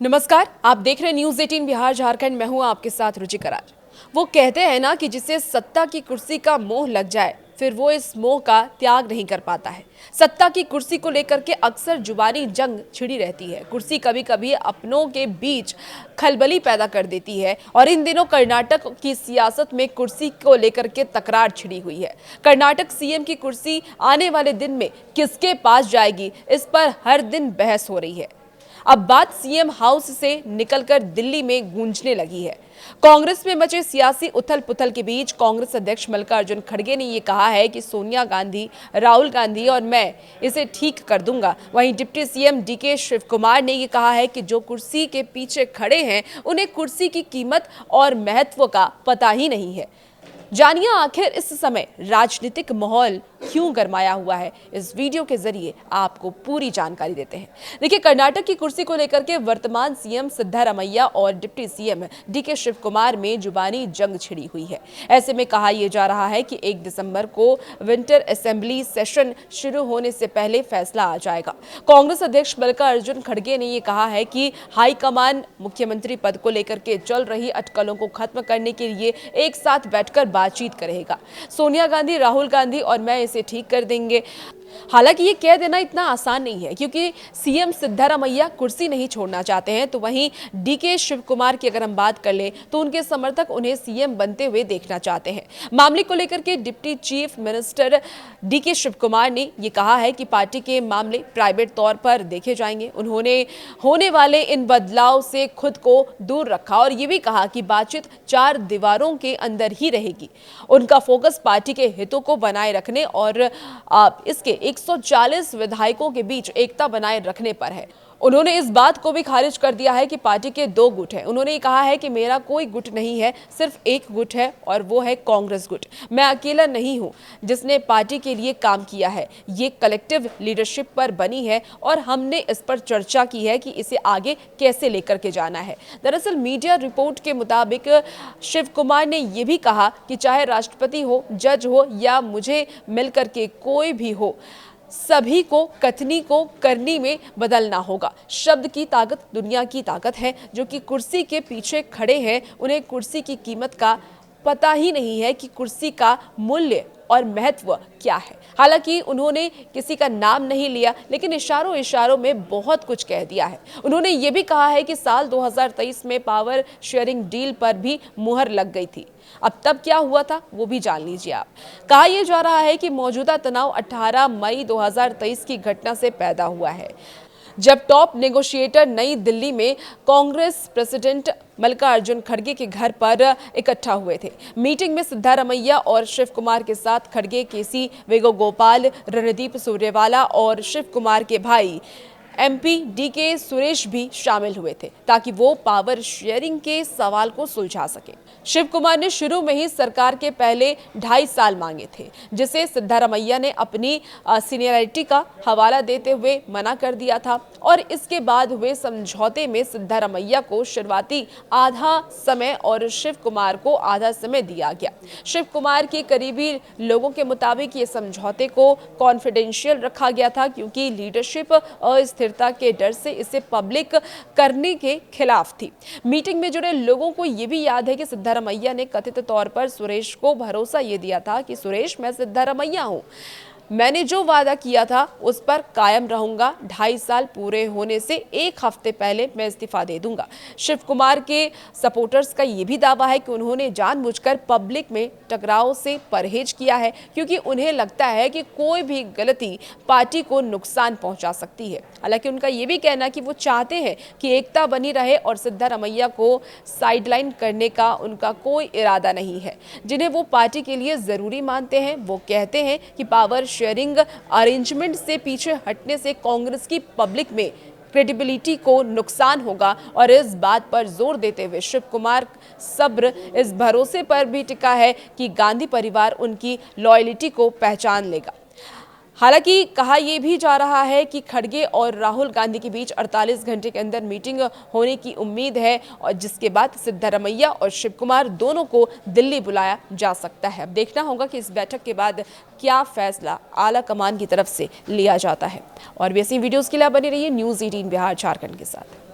नमस्कार, आप देख रहे हैं न्यूज 18 बिहार झारखंड। मैं हूं आपके साथ रुचिका राज। वो कहते हैं ना कि जिसे सत्ता की कुर्सी का मोह लग जाए फिर वो इस मोह का त्याग नहीं कर पाता है। सत्ता की कुर्सी को लेकर के अक्सर जुबानी जंग छिड़ी रहती है। कुर्सी कभी कभी अपनों के बीच खलबली पैदा कर देती है और इन दिनों कर्नाटक की सियासत में कुर्सी को लेकर के तकरार छिड़ी हुई है। कर्नाटक सीएम की कुर्सी आने वाले दिन में किसके पास जाएगी, इस पर हर दिन बहस हो रही है। अब बात सीएम हाउस से निकलकर दिल्ली में गूंजने लगी है। कांग्रेस में मचे सियासी उथल पुथल के बीच कांग्रेस अध्यक्ष मल्लिकार्जुन खड़गे ने यह कहा है कि सोनिया गांधी, राहुल गांधी और मैं इसे ठीक कर दूंगा। वहीं deputy CM DK Shivakumar ने यह कहा है कि जो कुर्सी के पीछे खड़े हैं उन्हें कुर्सी की कीमत और महत्व का पता ही नहीं है। जानिए आखिर इस समय राजनीतिक माहौल क्यों गरमाया हुआ है। इस वीडियो के जरिए आपको पूरी जानकारी देते हैं। देखिए, कर्नाटक की कुर्सी को लेकर के वर्तमान सीएम सिद्धारमैया और deputy CM DK Shivakumar में जुबानी जंग छिड़ी हुई है। ऐसे में कहा यह जा रहा है कि 1 दिसंबर को विंटर असेंबली सेशन शुरू होने से पहले फैसला आ जाएगा। कांग्रेस अध्यक्ष मल्लिकार्जुन खड़गे ने यह कहा है कि हाईकमान मुख्यमंत्री पद को लेकर के चल रही अटकलों को खत्म करने के लिए एक साथ बैठकर बातचीत करेगा। सोनिया गांधी, राहुल गांधी और मैं इसे ठीक कर देंगे। हालांकि ये कह देना इतना आसान नहीं है, क्योंकि सीएम सिद्धारमैया कुर्सी नहीं छोड़ना चाहते हैं। तो वहीं डीके शिव कुमार की अगर हम बात कर ले तो उनके समर्थक उन्हें सीएम बनते हुए देखना चाहते हैं। मामले को लेकर के deputy chief minister DK Shivakumar ने यह कहा है कि पार्टी के मामले प्राइवेट तौर पर देखे जाएंगे। उन्होंने होने वाले इन बदलाव से खुद को दूर रखा और ये भी कहा कि बातचीत 4 दीवारों के अंदर ही रहेगी। उनका फोकस पार्टी के हितों को बनाए रखने और इसके 140 विधायकों के बीच एकता बनाए रखने पर है। उन्होंने इस बात को भी खारिज कर दिया है कि पार्टी के 2 गुट हैं। उन्होंने ये कहा है कि मेरा कोई गुट नहीं है, सिर्फ एक गुट है और वो है कांग्रेस गुट। मैं अकेला नहीं हूं जिसने पार्टी के लिए काम किया है। ये कलेक्टिव लीडरशिप पर बनी है और हमने इस पर चर्चा की है कि इसे आगे कैसे लेकर के जाना है। दरअसल मीडिया रिपोर्ट के मुताबिक शिव कुमार ने यह भी कहा कि चाहे राष्ट्रपति हो, जज हो या मुझे मिलकर के कोई भी हो, सभी को कथनी को करनी में बदलना होगा। शब्द की ताकत दुनिया की ताकत है। जो कि कुर्सी के पीछे खड़े हैं उन्हें कुर्सी की कीमत का पता ही नहीं है कि कुर्सी का मूल्य और महत्व क्या है। हालांकि उन्होंने किसी का नाम नहीं लिया, लेकिन इशारों इशारों में बहुत कुछ कह दिया है। उन्होंने ये भी कहा है कि साल 2023 में पावर शेयरिंग डील पर भी मुहर लग गई थी। अब तब क्या हुआ था वो भी जान लीजिए आप। कहा यह जा रहा है कि मौजूदा तनाव 18 मई 2023 की घटना से पैदा हुआ है, जब टॉप नेगोशिएटर नई दिल्ली में कांग्रेस प्रेसिडेंट मल्लिकार्जुन खड़गे के घर पर इकट्ठा हुए थे। मीटिंग में सिद्धारमैया और शिव कुमार के साथ खड़गे, केसी वेणुगोपाल, रणदीप सुरजेवाला और शिव कुमार के भाई एमपी डीके सुरेश भी शामिल हुए थे, ताकि वो पावर शेयरिंग के सवाल को सुलझा सके। शिव कुमार ने शुरू में ही सरकार के पहले 2.5 साल मांगे थे, जिसे सिद्धारमैया ने अपनी सीनियरिटी का हवाला देते हुए मना कर दिया था और इसके बाद हुए समझौते में सिद्धारमैया को शुरुआती आधा समय और शिव कुमार को आधा समय दिया गया। शिव कुमार के करीबी लोगों के मुताबिक ये समझौते को कॉन्फिडेंशियल रखा गया था, क्योंकि लीडरशिप अस्थिरता के डर से इसे पब्लिक करने के खिलाफ थी। मीटिंग में जुड़े लोगों को यह भी याद है कि सिद्धारमैया ने कथित तौर पर सुरेश को भरोसा यह दिया था कि सुरेश, मैं सिद्धारमैया हूं, मैंने जो वादा किया था उस पर कायम रहूंगा। 2.5 साल पूरे होने से 1 हफ्ते पहले मैं इस्तीफा दे दूंगा। शिव कुमार के सपोर्टर्स का यह भी दावा है कि उन्होंने जानबूझकर पब्लिक में टकराव से परहेज किया है, क्योंकि उन्हें लगता है कि कोई भी गलती पार्टी को नुकसान पहुंचा सकती है। हालांकि उनका यह भी कहना कि वो चाहते हैं कि एकता बनी रहे और सिद्धारमैया को साइडलाइन करने का उनका कोई इरादा नहीं है। जिन्हें वो पार्टी के लिए जरूरी मानते हैं, वो कहते हैं कि पावर शेयरिंग अरेंजमेंट से पीछे हटने से कांग्रेस की पब्लिक में क्रेडिबिलिटी को नुकसान होगा। और इस बात पर जोर देते हुए शिव कुमार सब्र इस भरोसे पर भी टिका है कि गांधी परिवार उनकी लॉयल्टी को पहचान लेगा। हालांकि कहा यह भी जा रहा है कि खड़गे और राहुल गांधी के बीच 48 घंटे के अंदर मीटिंग होने की उम्मीद है, और जिसके बाद सिद्धारमैया और शिव कुमार दोनों को दिल्ली बुलाया जा सकता है। अब देखना होगा कि इस बैठक के बाद क्या फैसला आला कमान की तरफ से लिया जाता है। और भी ऐसी वीडियोस के लिए बने रहिए न्यूज़ 18 बिहार झारखंड के साथ।